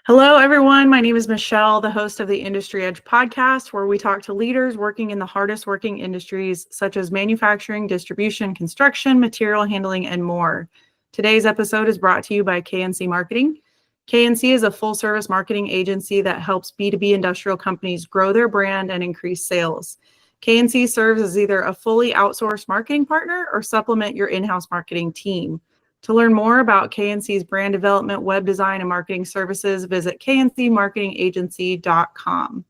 Hello, everyone. My name is Michelle, the host of the Industry Edge podcast, where we talk to leaders working in the hardest working industries, such as manufacturing, distribution, construction, material handling, and more. Today's episode is brought to you by KNC Marketing. KNC is a full-service marketing agency that helps B2B industrial companies grow their brand and increase sales. KNC serves as either a fully outsourced marketing partner or supplement your in-house marketing team. To learn more about KNC's brand development, web design, and marketing services, visit kncmarketingagency.com.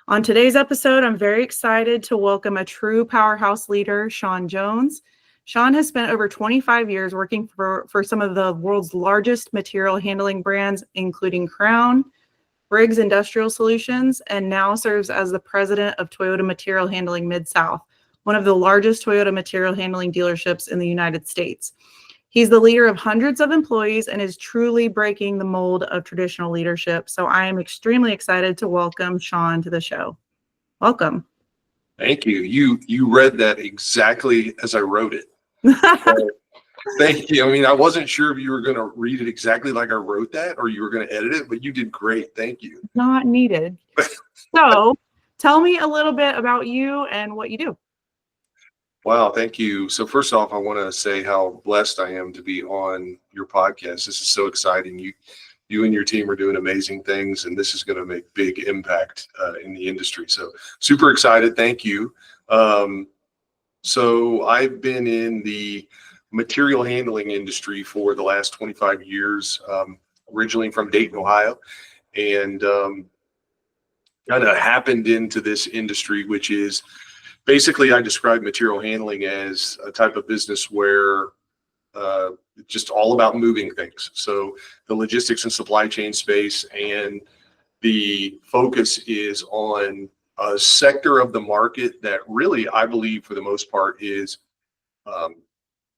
On today's episode, I'm very excited to welcome a true powerhouse leader, Shawn Jones. Shawn has spent over 25 years working for some of the world's largest material handling brands, including Crown, Briggs Industrial Solutions, and now serves as the president of Toyota Material Handling Midsouth, one of the largest Toyota material handling dealerships in the United States. He's the leader of hundreds of employees and is truly breaking the mold of traditional leadership. So I am extremely excited to welcome Shawn to the show. Welcome. Thank you. You read that exactly as I wrote it. So, thank you. I mean, I wasn't sure if you were going to read it exactly like I wrote that or you were going to edit it, but you did great. Thank you. Not needed. So tell me a little bit about you and what you do. Wow, thank you. So first off, I want to say how blessed I am to be on your podcast. This is so exciting. You and your team are doing amazing things, and this is going to make big impact in the industry. So super excited. Thank you. So I've been in the material handling industry for the last 25 years, originally from Dayton, Ohio, and kind of happened into this industry, which is basically, I describe material handling as a type of business where it's just all about moving things. So the logistics and supply chain space, and the focus is on a sector of the market that really, I believe, for the most part, is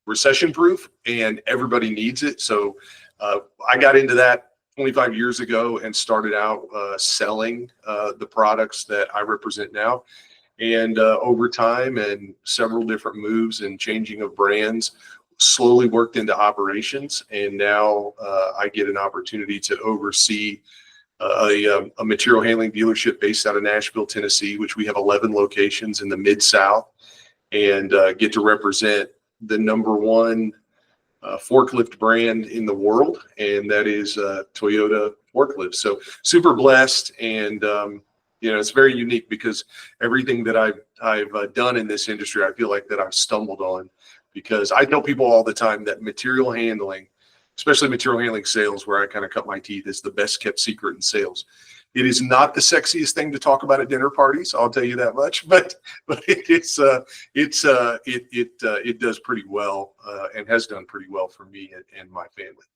recession proof, and everybody needs it. So I got into that 25 years ago and started out selling the products that I represent now. And over time and several different moves and changing of brands, slowly worked into operations. And now I get an opportunity to oversee a material handling dealership based out of Nashville, Tennessee, which we have 11 locations in the Mid-South, and get to represent the number one forklift brand in the world, and that is Toyota forklift. So super blessed, and it's very unique because everything that I've done in this industry, I feel like that I've stumbled on, because I tell people all the time that material handling, especially material handling sales, where I kind of cut my teeth, is the best kept secret in sales. It is not the sexiest thing to talk about at dinner parties, I'll tell you that much, but it does pretty well and has done pretty well for me and my family.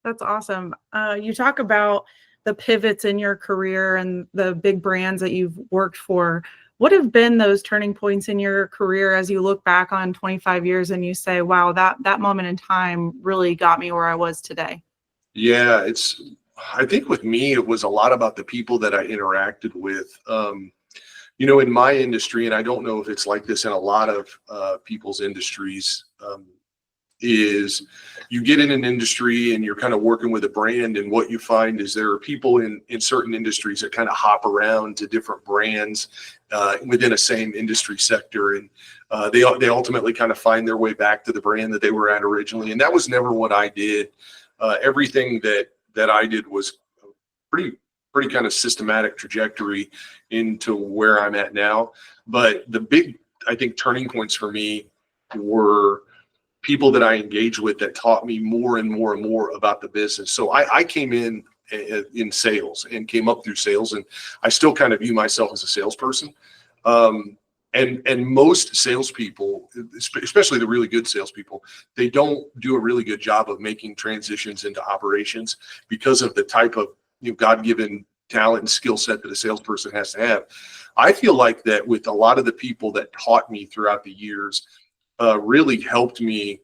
That's awesome. You talk about the pivots in your career and the big brands that you've worked for. What have been those turning points in your career as you look back on 25 years and you say, wow, that moment in time really got me where I was today? Yeah, I think with me, it was a lot about the people that I interacted with. In my industry, and I don't know if it's like this in a lot of people's industries, is you get in an industry and you're kind of working with a brand, and what you find is there are people in certain industries that kind of hop around to different brands within a same industry sector, and they ultimately kind of find their way back to the brand that they were at originally. And that was never what I did. Everything that I did was pretty kind of systematic trajectory into where I'm at now. But the big, I think, turning points for me were people that I engaged with that taught me more and more and more about the business. So I came in sales and came up through sales, and I still kind of view myself as a salesperson. And most salespeople, especially the really good salespeople, they don't do a really good job of making transitions into operations because of the type of God-given talent and skill set that a salesperson has to have. I feel like that with a lot of the people that taught me throughout the years, really helped me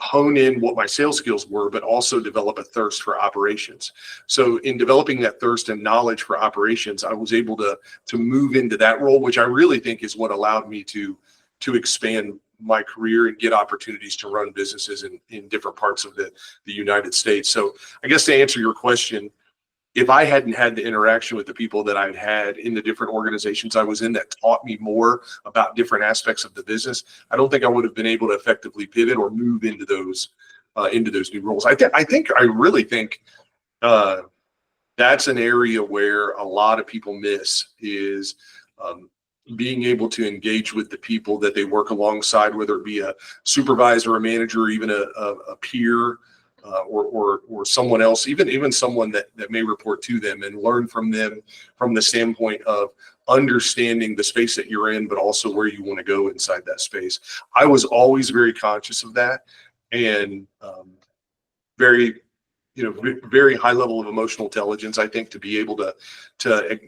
hone in what my sales skills were, but also develop a thirst for operations. So in developing that thirst and knowledge for operations, I was able to move into that role, which I really think is what allowed me to expand my career and get opportunities to run businesses in different parts of the United States. So I guess to answer your question, if I hadn't had the interaction with the people that I'd had in the different organizations I was in that taught me more about different aspects of the business, I don't think I would have been able to effectively pivot or move into those new roles. I really think that's an area where a lot of people miss is being able to engage with the people that they work alongside, whether it be a supervisor, a manager, or even a peer, or someone else, even someone that may report to them, and learn from them from the standpoint of understanding the space that you're in, but also where you want to go inside that space. I was always very conscious of that, and very, very high level of emotional intelligence, I think, to be able to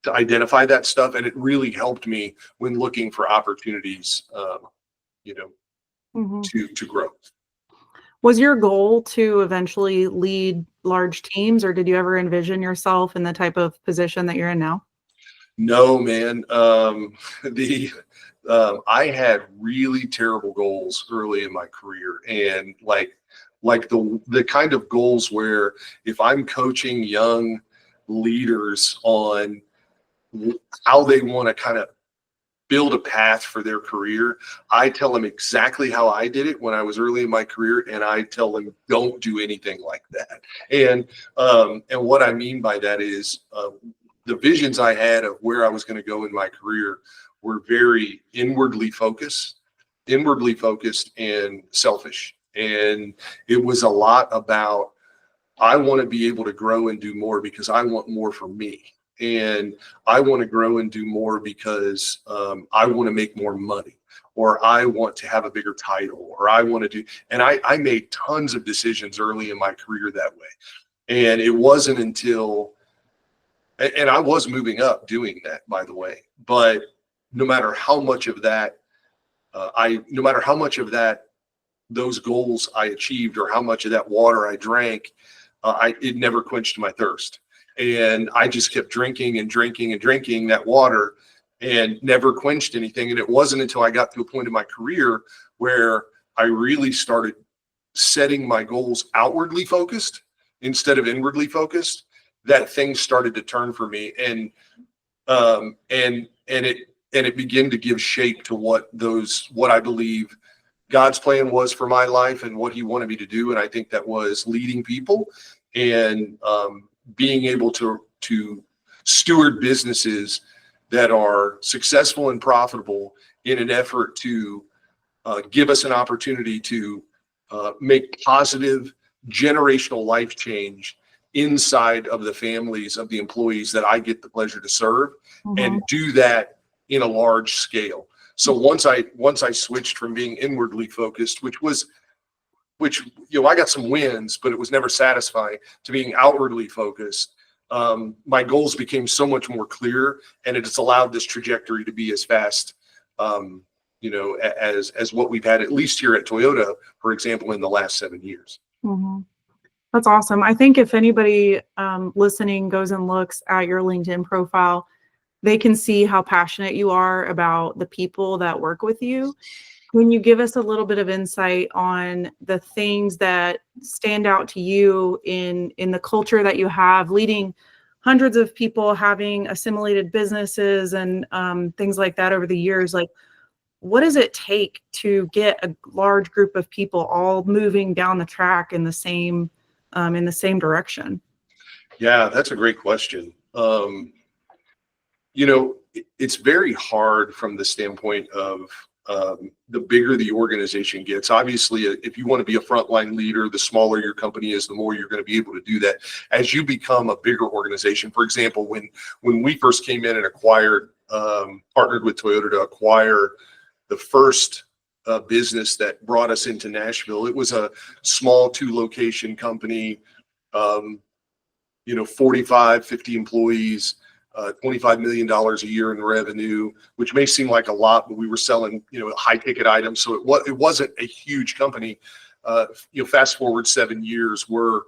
identify that stuff. And it really helped me when looking for opportunities, to grow. Was your goal to eventually lead large teams, or did you ever envision yourself in the type of position that you're in now? No, man. I had really terrible goals early in my career, and like the kind of goals where if I'm coaching young leaders on how they want to kind of build a path for their career, I tell them exactly how I did it when I was early in my career, and I tell them don't do anything like that. And what I mean by that is the visions I had of where I was going to go in my career were very inwardly focused and selfish. And it was a lot about, I want to be able to grow and do more because I want more for me. And I want to grow and do more because I want to make more money, or I want to have a bigger title, or I want to do, and I made tons of decisions early in my career that way. And it wasn't until, and I was moving up doing that, by the way, but no matter how much of that, those goals I achieved, or how much of that water I drank, it never quenched my thirst. And I just kept drinking and drinking and drinking that water and never quenched anything. And it wasn't until I got to a point in my career where I really started setting my goals outwardly focused instead of inwardly focused that things started to turn for me. And it began to give shape to what I believe God's plan was for my life and what he wanted me to do. And I think that was leading people and being able to steward businesses that are successful and profitable in an effort to give us an opportunity to make positive generational life change inside of the families of the employees that I get the pleasure to serve, and do that in a large scale. So once I switched from being inwardly focused, which I got some wins, but it was never satisfying, to being outwardly focused, my goals became so much more clear, and it has allowed this trajectory to be as fast, as what we've had, at least here at Toyota, for example, in the last 7 years. Mm-hmm. That's awesome. I think if anybody listening goes and looks at your LinkedIn profile, they can see how passionate you are about the people that work with you. Can you give us a little bit of insight on the things that stand out to you in the culture that you have, leading hundreds of people, having assimilated businesses and things like that over the years? Like, what does it take to get a large group of people all moving down the track in the same direction? Yeah, that's a great question. It's very hard from the standpoint of the bigger the organization gets. Obviously, if you want to be a frontline leader, the smaller your company is, the more you're going to be able to do that. As you become a bigger organization, for example, when we first came in and partnered with Toyota to acquire the first business that brought us into Nashville, it was a small 2-location company, 45, 50 employees, $25 million a year in revenue, which may seem like a lot, but we were selling, high ticket items. So it wasn't a huge company. Fast forward 7 years, we're,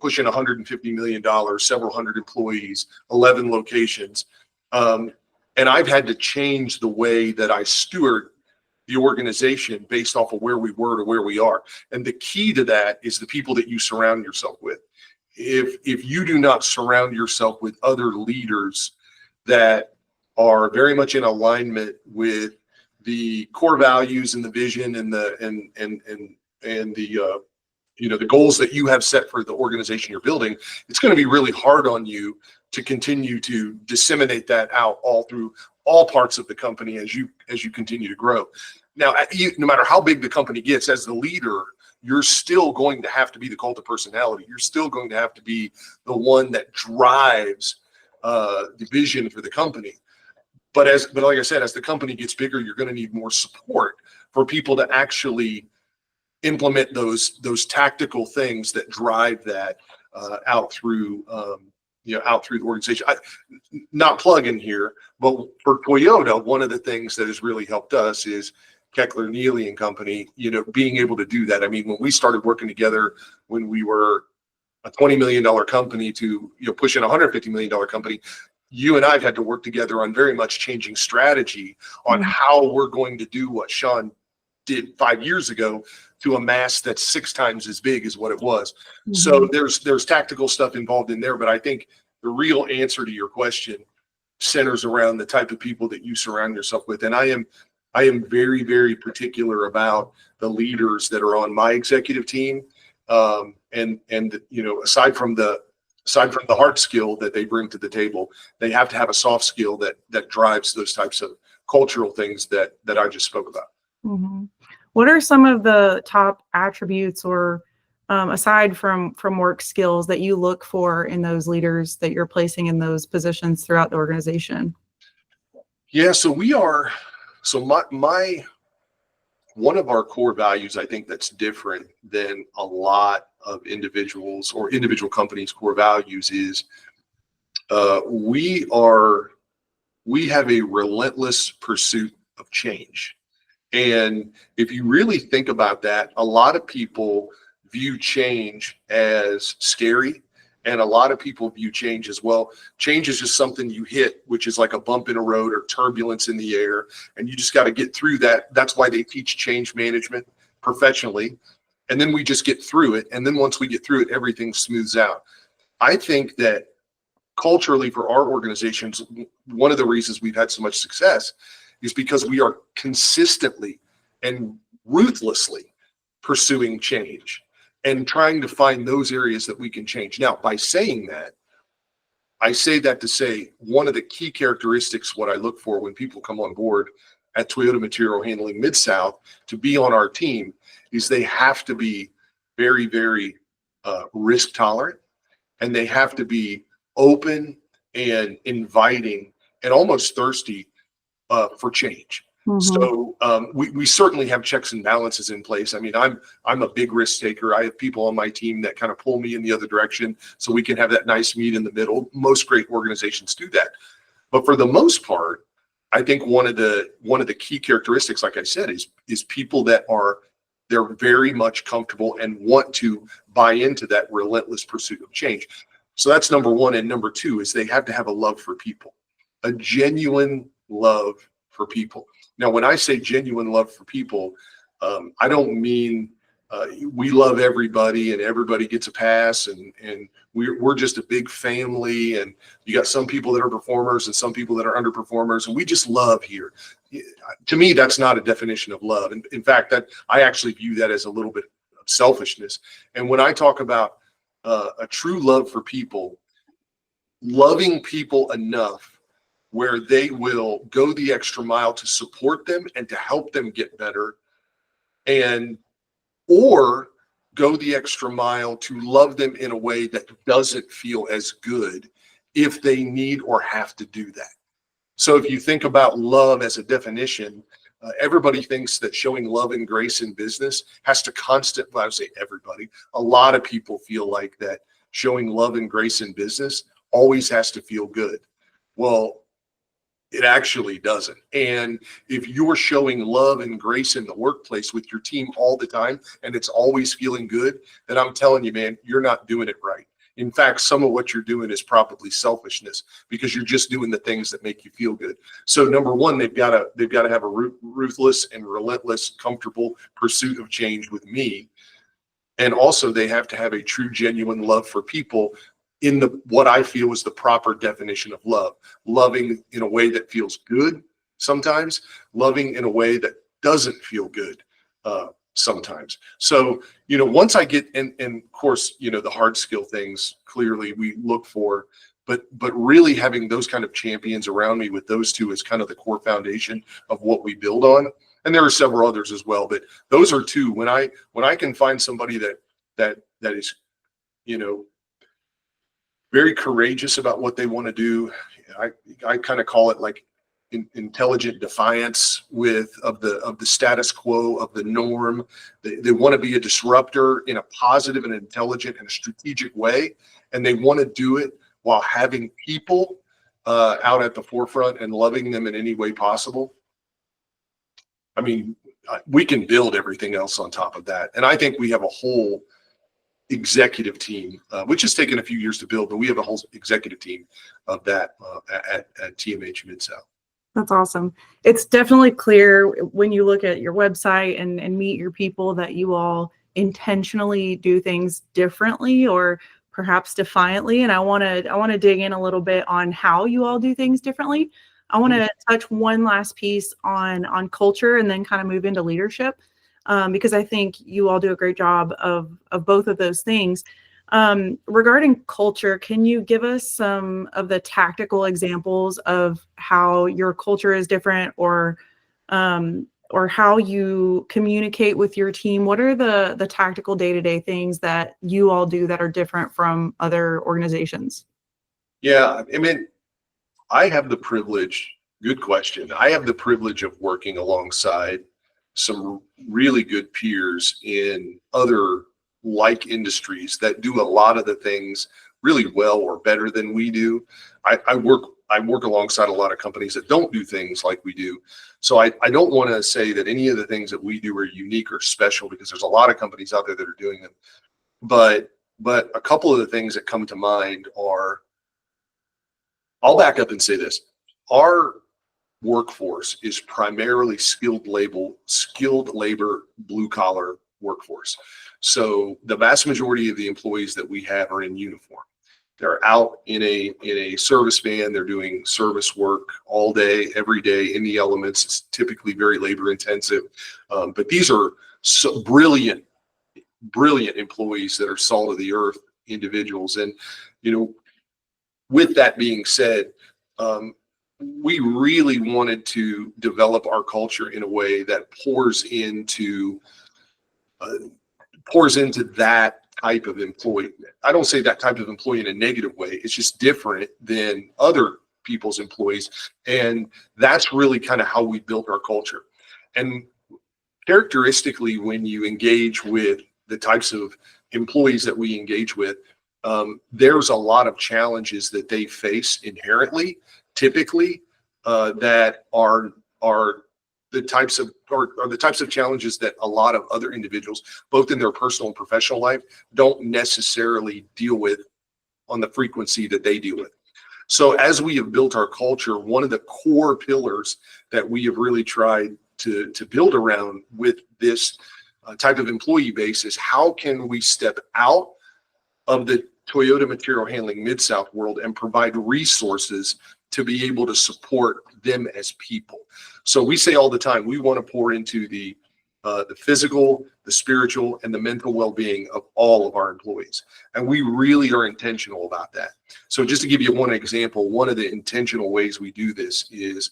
pushing $150 million, several hundred employees, 11 locations. And I've had to change the way that I steward the organization based off of where we were to where we are. And the key to that is the people that you surround yourself with. If you do not surround yourself with other leaders that are very much in alignment with the core values and the vision and the the goals that you have set for the organization you're building, it's going to be really hard on you to continue to disseminate that out all through all parts of the company as you continue to grow. Now, no matter how big the company gets, as the leader, you're still going to have to be the cult of personality. You're still going to have to be the one that drives the vision for the company. But like I said, as the company gets bigger, you're going to need more support for people to actually implement those tactical things that drive that out through out through the organization. Not plugging here, but for Toyota, one of the things that has really helped us is Keckler, Neely and Company, being able to do that. I mean, when we started working together, when we were a $20 million company to pushing a $150 million company, you and I've had to work together on very much changing strategy on how we're going to do what Shawn did 5 years ago to a mass that's 6 times as big as what it was. So there's tactical stuff involved in there, but I think the real answer to your question centers around the type of people that you surround yourself with. And I am very, very particular about the leaders that are on my executive team. And aside from the hard skill that they bring to the table, they have to have a soft skill that drives those types of cultural things that I just spoke about. Mm-hmm. What are some of the top attributes, or aside from work skills, that you look for in those leaders that you're placing in those positions throughout the organization? Yeah, so my one of our core values, I think, that's different than a lot of individuals or individual companies' core values is we have a relentless pursuit of change. And if you really think about that, a lot of people view change as scary. And a lot of people view change as, well, change is just something you hit, which is like a bump in a road or turbulence in the air. And you just got to get through that. That's why they teach change management professionally. And then we just get through it. And then once we get through it, everything smooths out. I think that culturally for our organizations, one of the reasons we've had so much success is because we are consistently and ruthlessly pursuing change and trying to find those areas that we can change. Now, by saying that, I say that to say one of the key characteristics, what I look for when people come on board at Toyota Material Handling Midsouth to be on our team is they have to be very, very risk tolerant, and they have to be open and inviting and almost thirsty for change. So we certainly have checks and balances in place. I mean, I'm a big risk taker. I have people on my team that kind of pull me in the other direction so we can have that nice meet in the middle. Most great organizations do that. But for the most part, I think one of the key characteristics, like I said, is people that they're very much comfortable and want to buy into that relentless pursuit of change. So that's number one. And number two is they have to have a love for people, a genuine love for people. Now, when I say genuine love for people, I don't mean we love everybody and everybody gets a pass and we're just a big family and you got some people that are performers and some people that are underperformers and we just love here. To me, that's not a definition of love. And in fact, that I actually view that as a little bit of selfishness. And when I talk about a true love for people, loving people enough where they will go the extra mile to support them and to help them get better, or go the extra mile to love them in a way that doesn't feel as good if they need or have to do that. So if you think about love as a definition, everybody thinks that showing love and grace in business has to I would say everybody, a lot of people feel like that showing love and grace in business always has to feel good. Well, it actually doesn't. And if you're showing love and grace in the workplace with your team all the time and it's always feeling good, then I'm telling you, man, you're not doing it right. In fact, some of what you're doing is probably selfishness because you're just doing the things that make you feel good. So number one, they've got to have a ruthless and relentless, comfortable pursuit of change with me. And also they have to have a true, genuine love for people in what I feel is the proper definition of love. Loving in a way that feels good sometimes, loving in a way that doesn't feel good sometimes. So, once I get, and of course, the hard skill things clearly we look for, but really having those kind of champions around me with those two is kind of the core foundation of what we build on. And there are several others as well, but those are two. When I can find somebody that is, very courageous about what they want to do, I kind of call it like intelligent defiance of the status quo, of the norm. They want to be a disruptor in a positive and intelligent and strategic way, and they want to do it while having people out at the forefront and loving them in any way possible. I mean, we can build everything else on top of that, and I think we have a whole executive team, which has taken a few years to build, but we have a whole executive team of that at TMH Midsouth. That's awesome. It's definitely clear when you look at your website and meet your people that you all intentionally do things differently or perhaps defiantly. And I want to dig in a little bit on how you all do things differently. I want to touch one last piece on culture and then kind of move into leadership, because I think you all do a great job of both of those things. Regarding culture, can you give us some of the tactical examples of how your culture is different, or how you communicate with your team? What are the tactical day-to-day things that you all do that are different from other organizations? Yeah, I mean, I have the privilege, good question. I have the privilege of working alongside some really good peers in other like industries that do a lot of the things really well or better than we do. I work alongside a lot of companies that don't do things like we do. So I don't want to say that any of the things that we do are unique or special, because there's a lot of companies out there that are doing them. But a couple of the things that come to mind are, I'll back up and say this. Our workforce is primarily skilled labor, blue collar workforce. So the vast majority of the employees that we have are in uniform. They're out in a service van. They're doing service work all day, every day in the elements. It's typically very labor intensive. But these are so brilliant employees that are salt of the earth individuals. And, with that being said, we really wanted to develop our culture in a way that pours into that type of employee. I don't say that type of employee in a negative way. It's just different than other people's employees. And that's really kind of how we built our culture. And characteristically, when you engage with the types of employees that we engage with, there's a lot of challenges that they face inherently, typically, that are the types of challenges that a lot of other individuals, both in their personal and professional life, don't necessarily deal with on the frequency that they deal with. So as we have built our culture, one of the core pillars that we have really tried to build around with this type of employee base is, how can we step out of the Toyota Material Handling Midsouth world and provide resources to be able to support them as people. So we say all the time, we want to pour into the physical, the spiritual, and the mental well-being of all of our employees. And we really are intentional about that. So just to give you one example, one of the intentional ways we do this is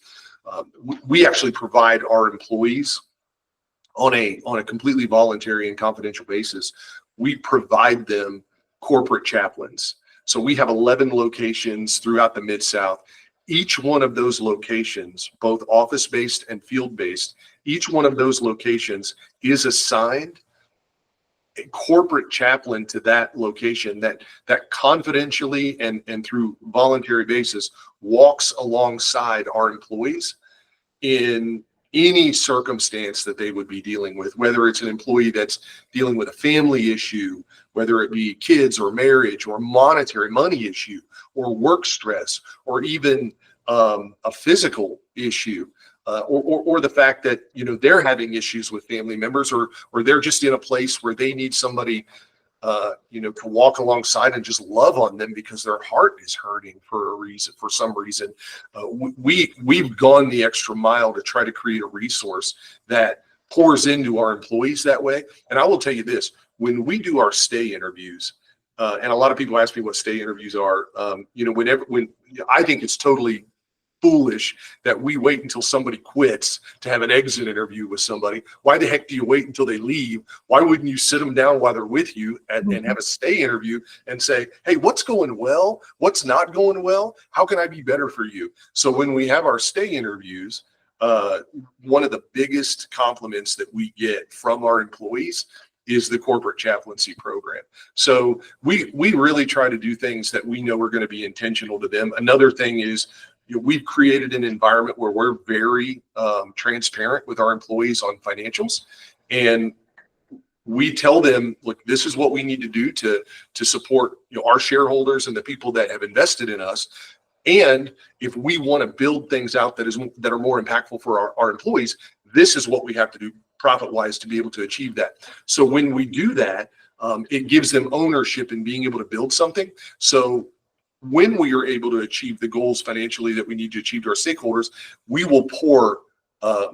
we actually provide our employees on a completely voluntary and confidential basis. We provide them corporate chaplains. So we have 11 locations throughout the Mid-South. Each one of those locations, both office-based and field-based, each one of those locations is assigned a corporate chaplain to that location that confidentially and through voluntary basis walks alongside our employees in any circumstance that they would be dealing with, whether it's an employee that's dealing with a family issue, whether it be kids or marriage or monetary money issue or work stress, or even a physical issue, or the fact that, you know, they're having issues with family members, or they're just in a place where they need somebody you know, to walk alongside and just love on them because their heart is hurting for a reason, for some reason. We've gone the extra mile to try to create a resource that pours into our employees that way. And I will tell you this, when we do our stay interviews, and a lot of people ask me what stay interviews are, you know, when I think it's totally foolish that we wait until somebody quits to have an exit interview with somebody. Why the heck do you wait until they leave? Why wouldn't you sit them down while they're with you and have a stay interview and say, hey, what's going well? What's not going well? How can I be better for you? So when we have our stay interviews, one of the biggest compliments that we get from our employees is the corporate chaplaincy program. So we really try to do things that we know are going to be intentional to them. Another thing is, you know, we've created an environment where we're very transparent with our employees on financials, and we tell them, look, this is what we need to do to support, you know, our shareholders and the people that have invested in us. And if we want to build things out that are more impactful for our employees, this is what we have to do profit-wise to be able to achieve that. So when we do that, it gives them ownership in being able to build something. So when we are able to achieve the goals financially that we need to achieve to our stakeholders, we will pour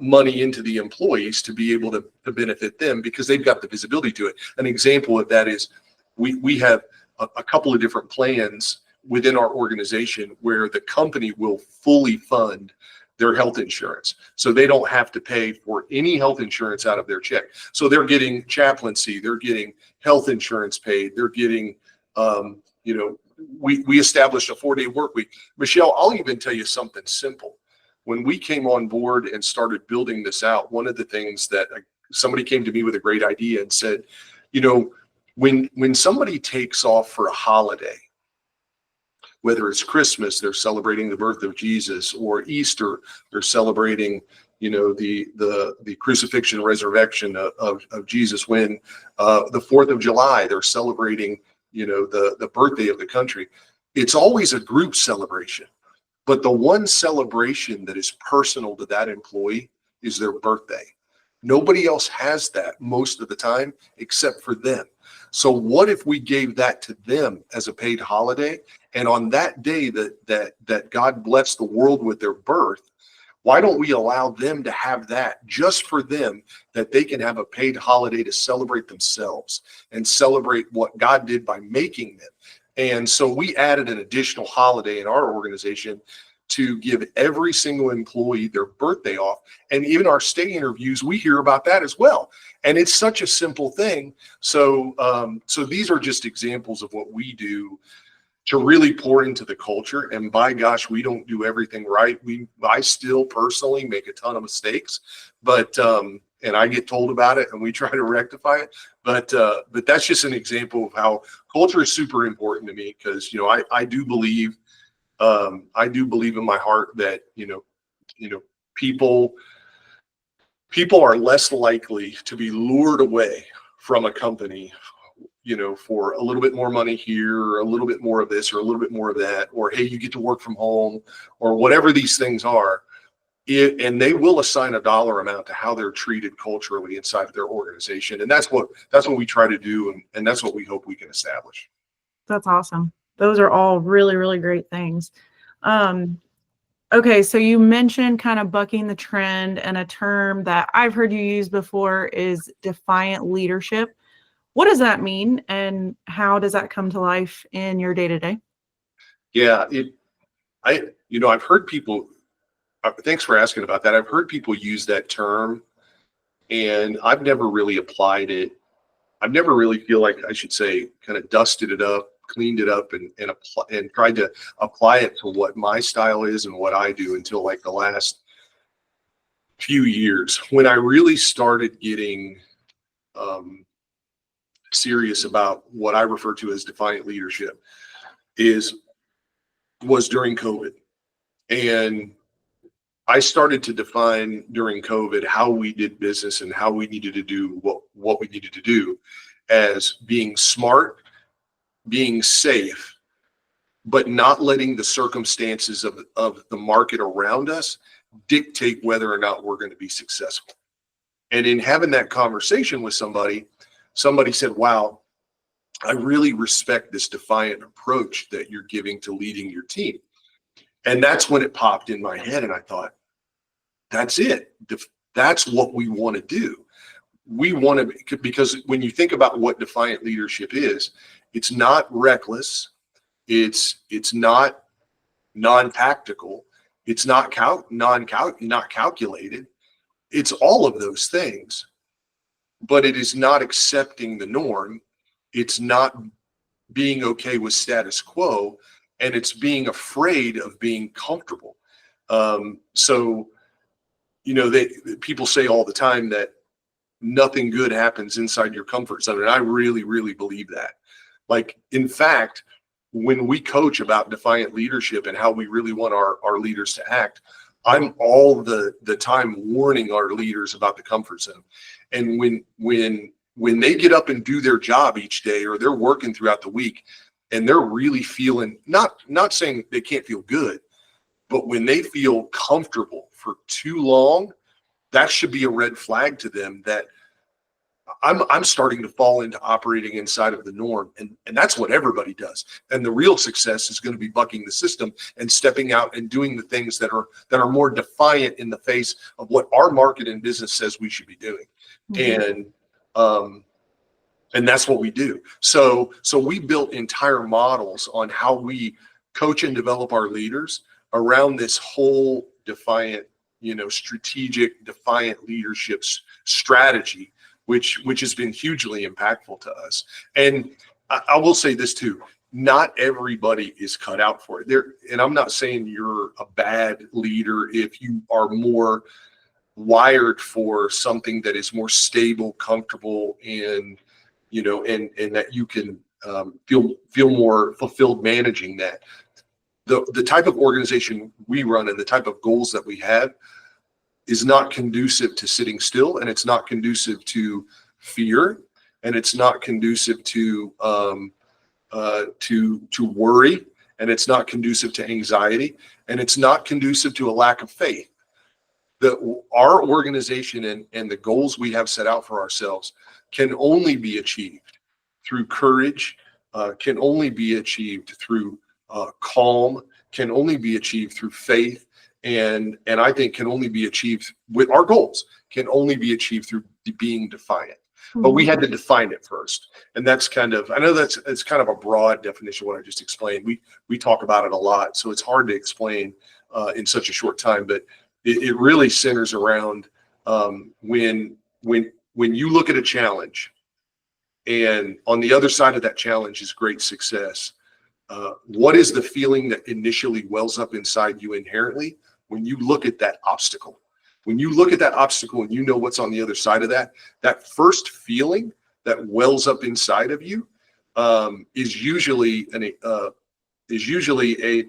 money into the employees to be able to benefit them because they've got the visibility to it. An example of that is we have a couple of different plans within our organization where the company will fully fund their health insurance. So they don't have to pay for any health insurance out of their check. So they're getting chaplaincy, they're getting health insurance paid, they're getting, you know, we established a 4-day work week. Michelle, I'll even tell you something simple. When we came on board and started building this out, one of the things that somebody came to me with a great idea and said, you know, when somebody takes off for a holiday, whether it's Christmas, they're celebrating the birth of Jesus, or Easter, they're celebrating, you know, the crucifixion, resurrection of Jesus. When the 4th of July, they're celebrating, you know, the birthday of the country. It's always a group celebration, but the one celebration that is personal to that employee is their birthday. Nobody else has that most of the time except for them. So what if we gave that to them as a paid holiday? And on that day that God blessed the world with their birth, why don't we allow them to have that just for them, that they can have a paid holiday to celebrate themselves and celebrate what God did by making them? And so we added an additional holiday in our organization to give every single employee their birthday off. And even our stay interviews, we hear about that as well. And it's such a simple thing. So, so these are just examples of what we do to really pour into the culture. And by gosh, we don't do everything right. I still personally make a ton of mistakes, but and I get told about it and we try to rectify it. But that's just an example of how culture is super important to me, because, you know, I do believe in my heart that, you know, people are less likely to be lured away from a company, you know, for a little bit more money here, or a little bit more of this, or a little bit more of that, or hey, you get to work from home, or whatever these things are. And they will assign a dollar amount to how they're treated culturally inside of their organization. And that's what we try to do. And that's what we hope we can establish. That's awesome. Those are all really, really great things. Okay, so you mentioned kind of bucking the trend, and a term that I've heard you use before is defiant leadership. What does that mean, and how does that come to life in your day-to-day? Yeah, I've heard people, thanks for asking about that. I've heard people use that term, and I've never really applied it. I've never really feel like I should say kind of dusted it up, cleaned it up, and tried to apply it to what my style is and what I do until like the last few years, when I really started getting serious about what I refer to as defiant leadership was during COVID. And I started to define during COVID how we did business and how we needed to do what we needed to do as being smart, being safe, but not letting the circumstances of the market around us dictate whether or not we're going to be successful. And in having that conversation with somebody said, wow, I really respect this defiant approach that you're giving to leading your team. And that's when it popped in my head. And I thought, that's it. That's what we want to do. We want to, because when you think about what defiant leadership is, it's not reckless. It's not non-tactical. It's not not calculated. It's all of those things, but it is not accepting the norm. It's not being okay with status quo, and it's being afraid of being comfortable. So, you know, people say all the time that nothing good happens inside your comfort zone. And I really, really believe that. Like, in fact, when we coach about defiant leadership and how we really want our leaders to act, I'm all the time warning our leaders about the comfort zone. And when they get up and do their job each day, or they're working throughout the week and they're really feeling, not saying they can't feel good, but when they feel comfortable for too long, that should be a red flag to them that I'm starting to fall into operating inside of the norm. And that's what everybody does. And the real success is going to be bucking the system and stepping out and doing the things that are more defiant in the face of what our market and business says we should be doing. Mm-hmm. And that's what we do. So we built entire models on how we coach and develop our leaders around this whole defiant, strategic defiant leadership strategy, which has been hugely impactful to us. And I will say this too, not everybody is cut out for it. And I'm not saying you're a bad leader if you are more wired for something that is more stable, comfortable, and that you can feel more fulfilled managing that. The type of organization we run and the type of goals that we have is not conducive to sitting still, and it's not conducive to fear, and it's not conducive to worry, and it's not conducive to anxiety, and it's not conducive to a lack of faith. Our organization and the goals we have set out for ourselves can only be achieved through courage, can only be achieved through calm, can only be achieved through faith, and I think can only be achieved with our goals, can only be achieved through being defiant. Mm-hmm. But we had to define it first. And that's I know it's kind of a broad definition of what I just explained. We talk about it a lot, so it's hard to explain in such a short time, but it really centers around when you look at a challenge, and on the other side of that challenge is great success. What is the feeling that initially wells up inside you inherently when you look at that obstacle? When you look at that obstacle and you know what's on the other side of that first feeling that wells up inside of you is usually an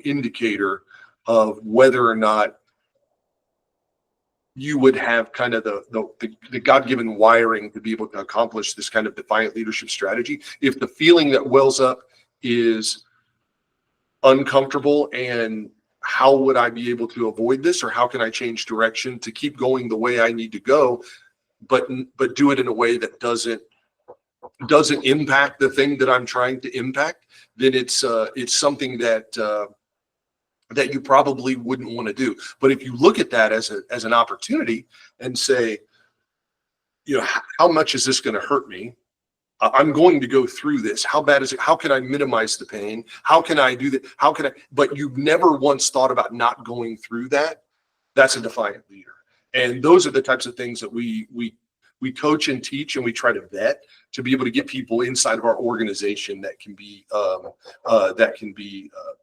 indicator of whether or not you would have kind of the God-given wiring to be able to accomplish this kind of defiant leadership strategy. If the feeling that wells up is uncomfortable, and how would I be able to avoid this, or how can I change direction to keep going the way I need to go, but do it in a way that doesn't impact the thing that I'm trying to impact, then it's something that you probably wouldn't want to do. But if you look at that as an opportunity and say, how much is this going to hurt me? I'm going to go through this. How bad is it? How can I minimize the pain? How can I do that? But you've never once thought about not going through that. That's a defiant leader. And those are the types of things that we coach and teach, and we try to vet to be able to get people inside of our organization that can be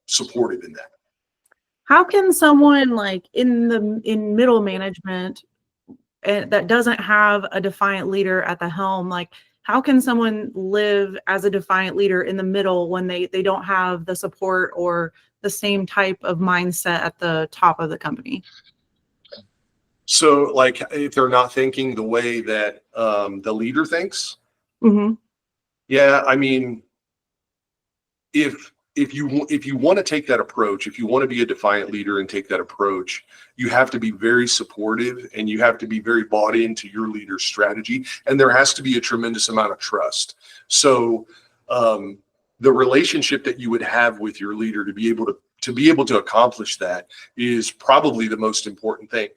supportive in that. How can someone like in middle management that doesn't have a defiant leader at the helm, like how can someone live as a defiant leader in the middle when they don't have the support or the same type of mindset at the top of the company? So like if they're not thinking the way that the leader thinks, Mm-hmm. yeah, I mean, if you want to take that approach, if you want to be a defiant leader and take that approach, you have to be very supportive and you have to be very bought into your leader's strategy, and there has to be a tremendous amount of trust. So the relationship that you would have with your leader to be able to accomplish that is probably the most important thing.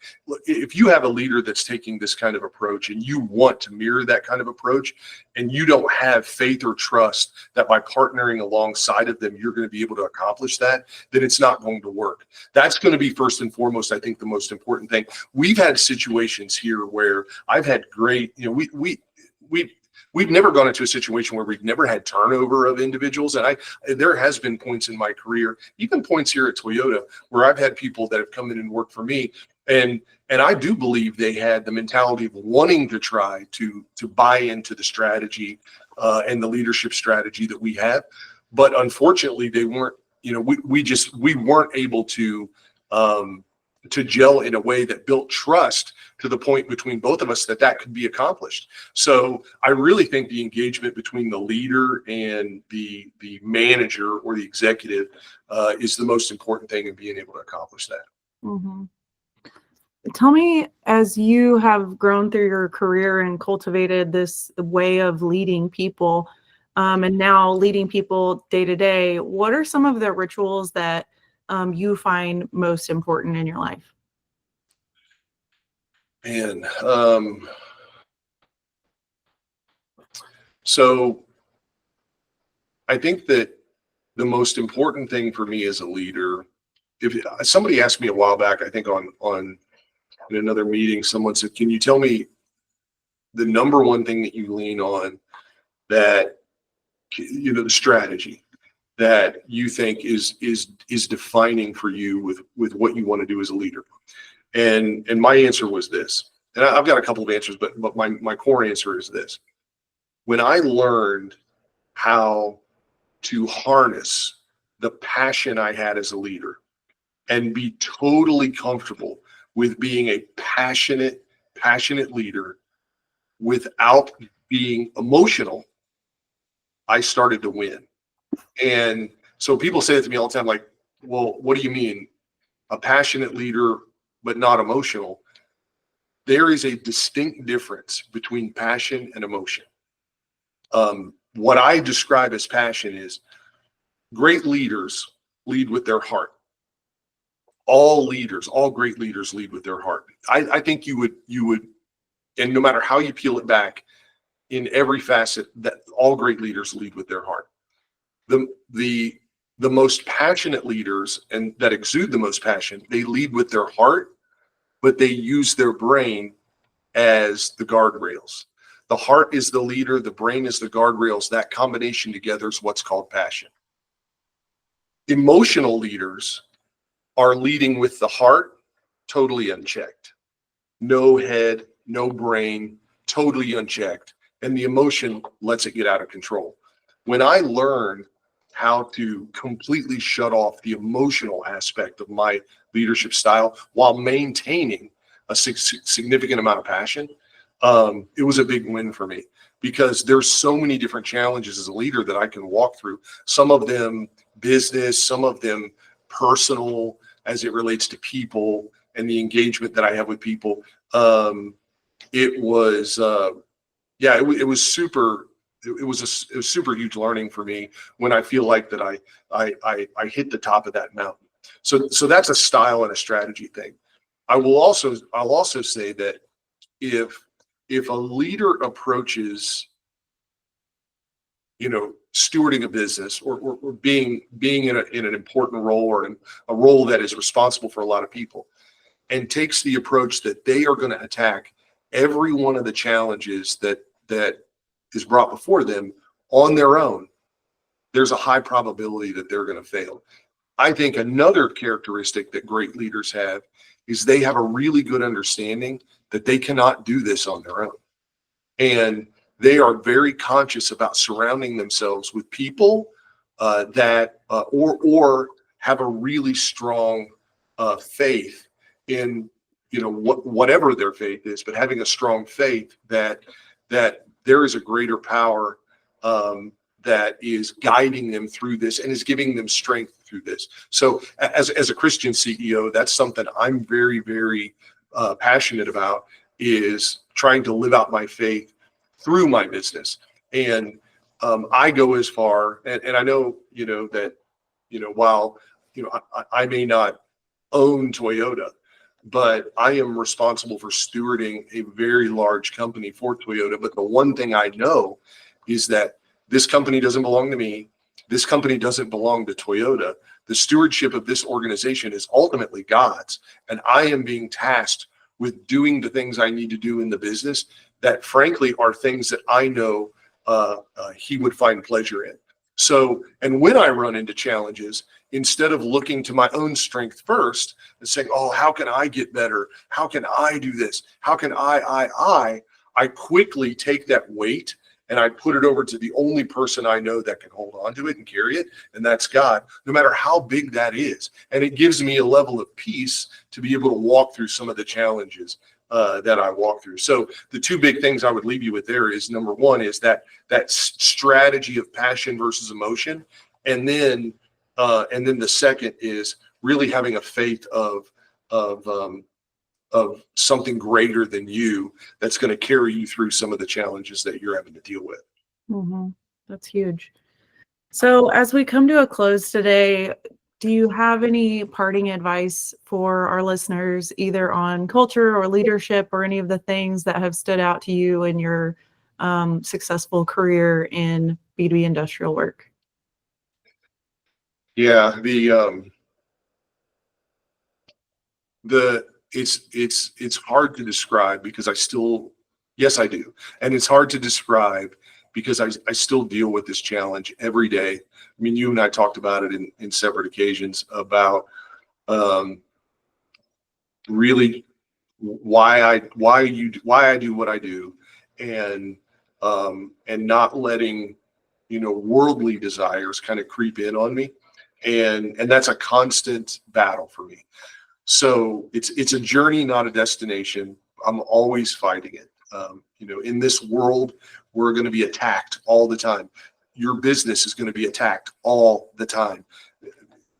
If you have a leader that's taking this kind of approach and you want to mirror that kind of approach, and you don't have faith or trust that by partnering alongside of them, you're going to be able to accomplish that, then it's not going to work. That's going to be first and foremost, I think, the most important thing. We've had situations here where I've had great, we've never gone into a situation where we've never had turnover of individuals. And there has been points in my career, even points here at Toyota, where I've had people that have come in and worked for me. And I do believe they had the mentality of wanting to try to buy into the strategy and the leadership strategy that we have. But unfortunately, they weren't, we weren't able to gel in a way that built trust to the point between both of us that could be accomplished. So I really think the engagement between the leader and the manager or the executive is the most important thing in being able to accomplish that. Mm-hmm. Tell me, as you have grown through your career and cultivated this way of leading people, and now leading people day to day, what are some of the rituals that you find most important in your life? And so I think that the most important thing for me as a leader, if somebody asked me a while back, I think on in another meeting, someone said, "Can you tell me the number one thing that you lean on, that the strategy that you think is defining for you with what you want to do as a leader?" And my answer was this, and I've got a couple of answers, but my core answer is this: when I learned how to harness the passion I had as a leader and be totally comfortable with being a passionate leader without being emotional, I started to win. And so people say it to me all the time, like, well, what do you mean a passionate leader but not emotional? There is a distinct difference between passion and emotion. What I describe as passion is great leaders lead with their heart. All great leaders lead with their heart. I think you would, and no matter how you peel it back, in every facet, that all great leaders lead with their heart. The most passionate leaders, and that exude the most passion, they lead with their heart, but they use their brain as the guardrails. The heart is the leader, the brain is the guardrails. That combination together is what's called passion. Emotional leaders are leading with the heart, totally unchecked. No head, no brain, totally unchecked. And the emotion lets it get out of control. When I learned how to completely shut off the emotional aspect of my leadership style while maintaining a significant amount of passion, it was a big win for me, because there's so many different challenges as a leader that I can walk through. Some of them business, some of them personal, as it relates to people and the engagement that I have with people. It was it was super. It was a super huge learning for me when I feel like that I hit the top of that mountain. So that's a style and a strategy thing. I'll also say that if a leader approaches, stewarding a business or being in an important role, or in a role that is responsible for a lot of people, and takes the approach that they are going to attack every one of the challenges that is brought before them on their own, there's a high probability that they're going to fail. I think another characteristic that great leaders have is they have a really good understanding that they cannot do this on their own. And they are very conscious about surrounding themselves with people that or have a really strong faith in whatever their faith is, but having a strong faith that there is a greater power that is guiding them through this and is giving them strength through this. So as a Christian CEO, that's something I'm very, very passionate about, is trying to live out my faith through my business. And I go as far, and I know, that, while, I may not own Toyota, but I am responsible for stewarding a very large company for Toyota. But the one thing I know is that this company doesn't belong to me. This company doesn't belong to Toyota. The stewardship of this organization is ultimately God's. And I am being tasked with doing the things I need to do in the business that, frankly, are things that I know he would find pleasure in. So, and when I run into challenges, instead of looking to my own strength first and saying, oh, how can I get better? How can I do this? How can I quickly take that weight and I put it over to the only person I know that can hold on to it and carry it, and that's God, no matter how big that is. And it gives me a level of peace to be able to walk through some of the challenges that I walk through. So the two big things I would leave you with there is, number one is that strategy of passion versus emotion. And then the second is really having a faith of something greater than you that's going to carry you through some of the challenges that you're having to deal with. Mm-hmm. That's huge. So as we come to a close today, do you have any parting advice for our listeners, either on culture or leadership or any of the things that have stood out to you in your successful career in B2B industrial work? Yeah, it's hard to describe because yes, I do. And it's hard to describe because I still deal with this challenge every day. I mean, you and I talked about it in separate occasions about really why I do what I do, and not letting worldly desires kind of creep in on me, and that's a constant battle for me. So it's a journey, not a destination. I'm always fighting it. In this world, we're going to be attacked all the time. Your business is going to be attacked all the time.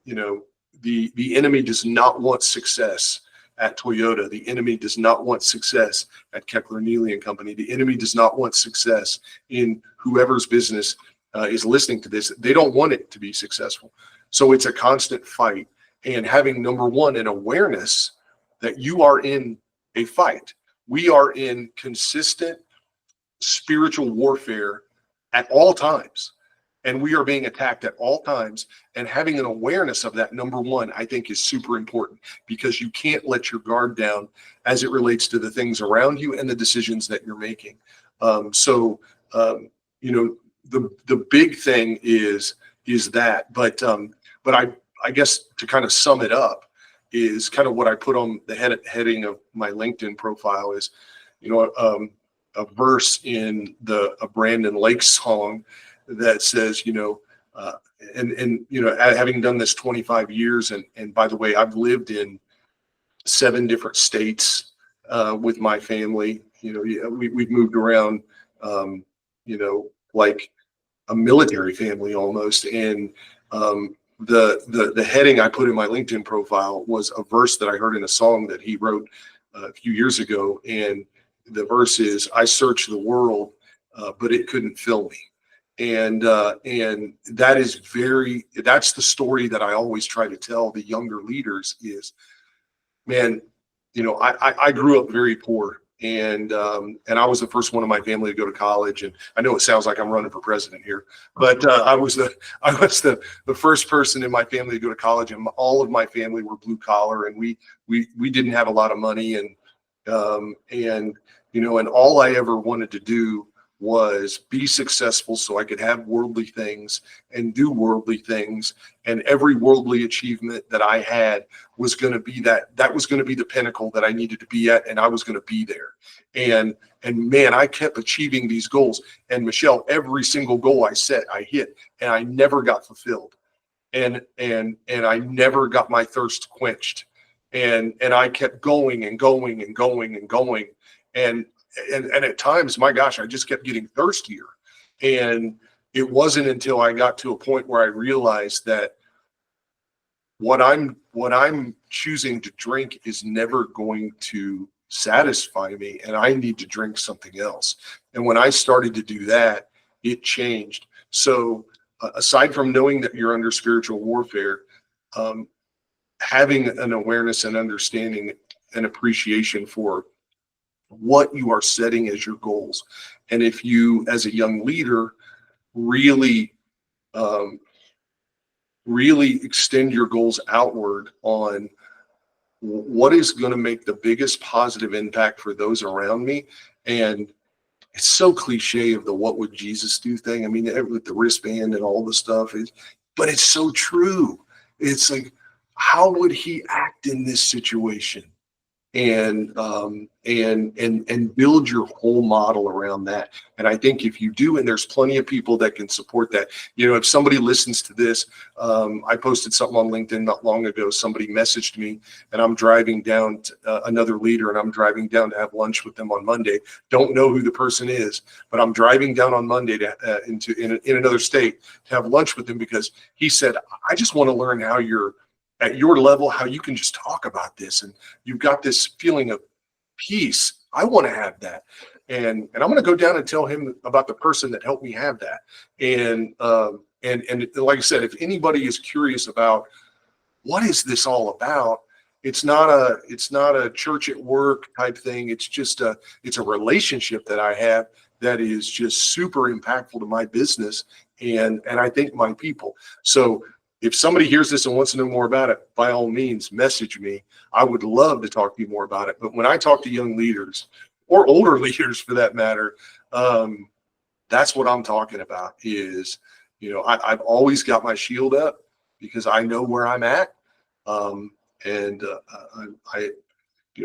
The enemy does not want success at Toyota. The enemy does not want success at Kepler Neely and Company. The enemy does not want success in whoever's business is listening to this. They don't want it to be successful. So it's a constant fight. And having, number one, an awareness that you are in a fight. We are in consistent spiritual warfare at all times. And we are being attacked at all times. And having an awareness of that, number one, I think is super important, because you can't let your guard down as it relates to the things around you and the decisions that you're making. The big thing is that, but I guess to kind of sum it up is kind of what I put on the heading of my LinkedIn profile is, a verse in a Brandon Lake song that says, having done this 25 years, and by the way, I've lived in 7 different states with my family. We've moved around, like a military family almost. And the heading I put in my LinkedIn profile was a verse that I heard in a song that he wrote a few years ago. And the verse is, I searched the world, but it couldn't fill me. And that's the story that I always try to tell the younger leaders is, man, I grew up very poor, and I was the first one in my family to go to college. And I know it sounds like I'm running for president here, but I was the first person in my family to go to college, and all of my family were blue collar, and we didn't have a lot of money, and all I ever wanted to do was be successful so I could have worldly things and do worldly things. And every worldly achievement that I had was going to be that was going to be the pinnacle that I needed to be at. And I was going to be there. And man, I kept achieving these goals. And Michelle, every single goal I set, I hit, and I never got fulfilled. And I never got my thirst quenched. And I kept going and going and going and going. And at times, my gosh, I just kept getting thirstier. And it wasn't until I got to a point where I realized that what I'm choosing to drink is never going to satisfy me, and I need to drink something else. And when I started to do that, it changed. So aside from knowing that you're under spiritual warfare, having an awareness and understanding and appreciation for what you are setting as your goals. And if you, as a young leader, really really extend your goals outward on what is going to make the biggest positive impact for those around me. And it's so cliche of the what would Jesus do thing. I mean, with the wristband and all the stuff, but it's so true. It's like, how would he act in this situation? And build your whole model around that. And I think if you do, and there's plenty of people that can support that. You know, if somebody listens to this, I posted something on LinkedIn not long ago. Somebody messaged me, and I'm driving down to, another leader, and I'm driving down to have lunch with them on Monday. Don't know who the person is, but I'm driving down on Monday to in another state to have lunch with him, because he said, I just want to learn how you're at your level, how you can just talk about this, and you've got this feeling of peace. I want to have that. And I'm going to go down and tell him about the person that helped me have that. And like I said, if anybody is curious about what is this all about, it's not a church at work type thing. It's a relationship that I have that is just super impactful to my business and I think my people. So if somebody hears this and wants to know more about it, by all means, message me. I would love to talk to you more about it. But when I talk to young leaders, or older leaders for that matter, that's what I'm talking about is, you know, I've always got my shield up because I know where I'm at. You know,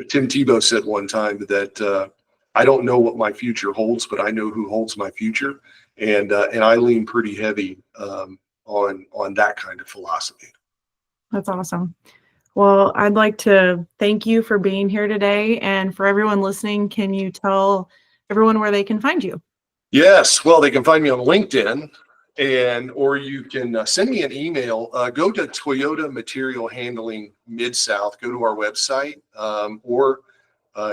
Tim Tebow said one time that I don't know what my future holds, but I know who holds my future. And I lean pretty heavy on that kind of philosophy. That's awesome. Well, I'd like to thank you for being here today. And for everyone listening, can you tell everyone where they can find you? Yes. Well, they can find me on LinkedIn, or you can send me an email. Go to Toyota Material Handling Midsouth. Go to our website, or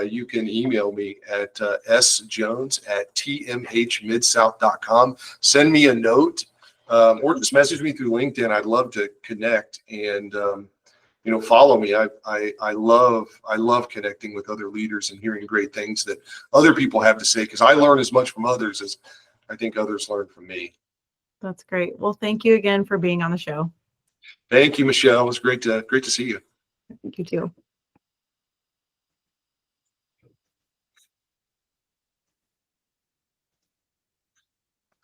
you can email me at sjones@tmhmidsouth.com. Send me a note. Or just message me through LinkedIn. I'd love to connect and, you know, follow me. I love connecting with other leaders and hearing great things that other people have to say, because I learn as much from others as I think others learn from me. That's great. Well, thank you again for being on the show. Thank you, Michelle. It was great to see you. Thank you too.